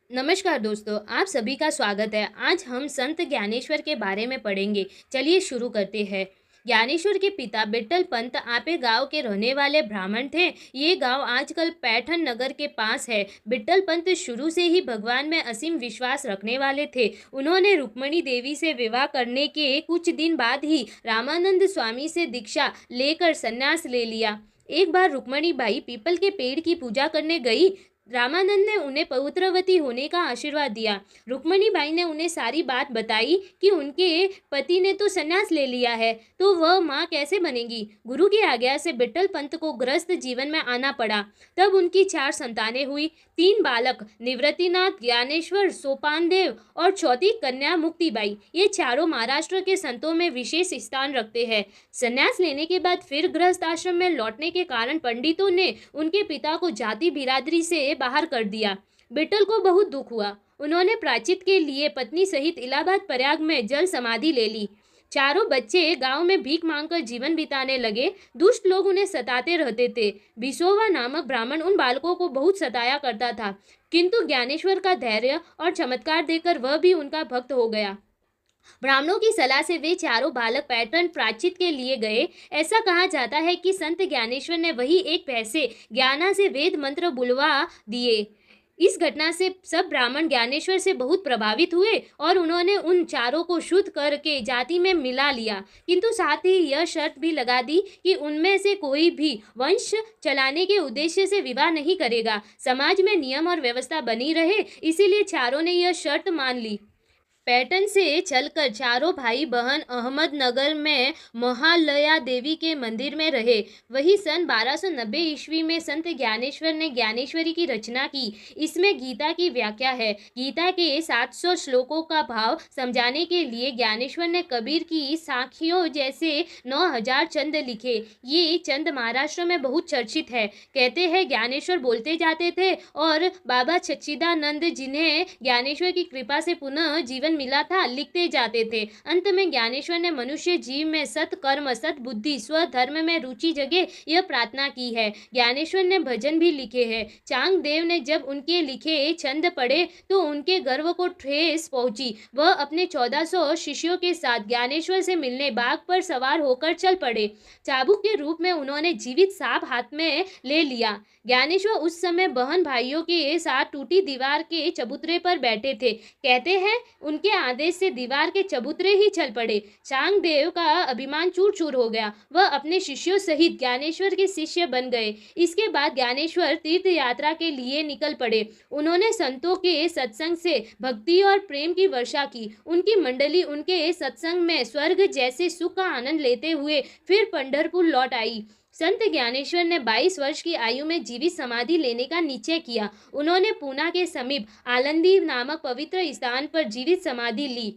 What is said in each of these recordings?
नमस्कार दोस्तों, आप सभी का स्वागत है। आज हम संत ज्ञानेश्वर के बारे में पढ़ेंगे। चलिए शुरू करते हैं। ज्ञानेश्वर के पिता बिट्टल पंत आपे गांव के रहने वाले ब्राह्मण थे। ये गांव आजकल पैठन नगर के पास है। बिट्टल पंत शुरू से ही भगवान में असीम विश्वास रखने वाले थे। उन्होंने रुक्मणी देवी से विवाह करने के कुछ दिन बाद ही रामानंद स्वामी से दीक्षा लेकर संन्यास ले लिया। एक बार रुक्मणी बाई पीपल के पेड़ की पूजा करने गई। रामानंद ने उन्हें पवित्रवती होने का आशीर्वाद दिया। रुक्मणी बाई ने उन्हें सारी बात बताई कि उनके पति ने तो संन्यास ले लिया है, तो वह माँ कैसे बनेगी। गुरु की आज्ञा से बिट्टल पंत को गृहस्थ जीवन में आना पड़ा। तब उनकी 4 संतानें हुई। 3 बालक निवृत्तिनाथ, ज्ञानेश्वर, सोपानदेव और चौथी कन्या मुक्तिबाई। ये चारों महाराष्ट्र के संतों में विशेष स्थान रखते हैं। संन्यास लेने के बाद फिर गृहस्थ आश्रम में लौटने के कारण पंडितों ने उनके पिता को जाति बिरादरी से बाहर कर दिया। बिट्टल को बहुत दुख हुआ। उन्होंने प्रायश्चित के लिए पत्नी सहित इलाहाबाद प्रयाग में जल समाधि ले ली। चारों बच्चे गांव में भीख मांगकर जीवन बिताने लगे। दुष्ट लोग उन्हें सताते रहते थे। बिसोवा नामक ब्राह्मण उन बालकों को बहुत सताया करता था, किंतु ज्ञानेश्वर का धैर्य और चमत्कार देखकर वह भी उनका भक्त हो गया। ब्राह्मणों की सलाह से वे चारों बालक पैटर्न प्रायश्चित के लिए गए। ऐसा कहा जाता है कि संत ज्ञानेश्वर ने वही एक पैसे ज्ञाना से वेद मंत्र बुलवा दिए। इस घटना से सब ब्राह्मण ज्ञानेश्वर से बहुत प्रभावित हुए और उन्होंने उन चारों को शुद्ध करके जाति में मिला लिया, किंतु साथ ही यह शर्त भी लगा दी कि उनमें से कोई भी वंश चलाने के उद्देश्य से विवाह नहीं करेगा। समाज में नियम और व्यवस्था बनी रहे, इसीलिए चारों ने यह शर्त मान ली। पैटर्न से चलकर चारों भाई बहन अहमदनगर में महालया देवी के मंदिर में रहे। वही सन 1290 ईस्वी में संत ज्ञानेश्वर ने ज्ञानेश्वरी की रचना की। इसमें गीता की व्याख्या है। गीता के 700 श्लोकों का भाव समझाने के लिए ज्ञानेश्वर ने कबीर की साखियों जैसे 9000 चंद लिखे। ये चंद महाराष्ट्र में बहुत चर्चित है। कहते हैं ज्ञानेश्वर बोलते जाते थे और बाबा सच्चिदानंद, जिन्हें ज्ञानेश्वर की कृपा से पुनः जीवन मिला था, लिखते जाते थे। अंत में ज्ञानेश्वर ने मनुष्य जीव में सत कर्म, सत बुद्धि, स्वधर्म में रुचि जगे यह प्रार्थना की है। ज्ञानेश्वर ने भजन भी लिखे हैं। चांग देव ने जब उनके लिखे छंद पढ़े तो उनके गर्व को ठेस पहुंची। वह अपने 1400 शिष्यों के साथ ज्ञानेश्वर से मिलने बाघ पर सवार होकर चल पड़े। चाबुक के रूप में उन्होंने जीवित सांप हाथ में ले लिया। ज्ञानेश्वर उस समय बहन भाइयों के साथ टूटी दीवार के चबूतरे पर बैठे थे। कहते हैं उनके आदेश से दीवार के चबूतरे ही चल पड़े। चांग देव का अभिमान चूर चूर हो गया। वह अपने शिष्यों सहित ज्ञानेश्वर के शिष्य बन गए। इसके बाद ज्ञानेश्वर तीर्थ यात्रा के लिए निकल पड़े। उन्होंने संतों के सत्संग से भक्ति और प्रेम की वर्षा की। उनकी मंडली उनके सत्संग में स्वर्ग जैसे सुख का आनंद लेते हुए फिर पंढरपुर लौट आई। संत ज्ञानेश्वर ने 22 वर्ष की आयु में जीवित समाधि लेने का निश्चय किया। उन्होंने पूना के समीप आलंदी नामक पवित्र स्थान पर जीवित समाधि ली।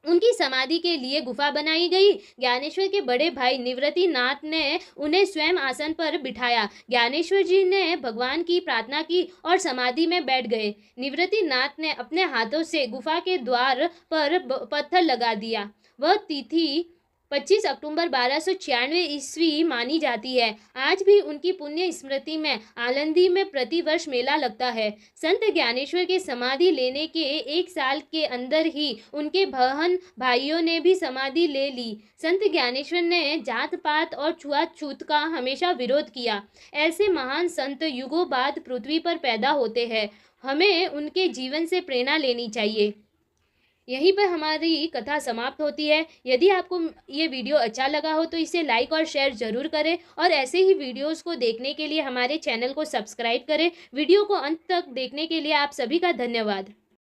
उनकी समाधि के लिए गुफा बनाई गई। ज्ञानेश्वर के बड़े भाई निवृत्तिनाथ ने उन्हें स्वयं आसन पर बिठाया। ज्ञानेश्वर जी ने भगवान की प्रार्थना की और समाधि में बैठ गए। निवृत्तिनाथ ने अपने हाथों से गुफा के द्वार पर पत्थर लगा दिया। वह तिथि 25 अक्टूबर 1296 ईस्वी मानी जाती है। आज भी उनकी पुण्य स्मृति में आलंदी में प्रतिवर्ष मेला लगता है। संत ज्ञानेश्वर के समाधि लेने के 1 साल के अंदर ही उनके बहन भाइयों ने भी समाधि ले ली। संत ज्ञानेश्वर ने जात पात और छुआछूत का हमेशा विरोध किया। ऐसे महान संत युगों बाद पृथ्वी पर पैदा होते हैं। हमें उनके जीवन से प्रेरणा लेनी चाहिए। यहीं पर हमारी कथा समाप्त होती है। यदि आपको ये वीडियो अच्छा लगा हो तो इसे लाइक और शेयर ज़रूर करें और ऐसे ही वीडियोस को देखने के लिए हमारे चैनल को सब्सक्राइब करें। वीडियो को अंत तक देखने के लिए आप सभी का धन्यवाद।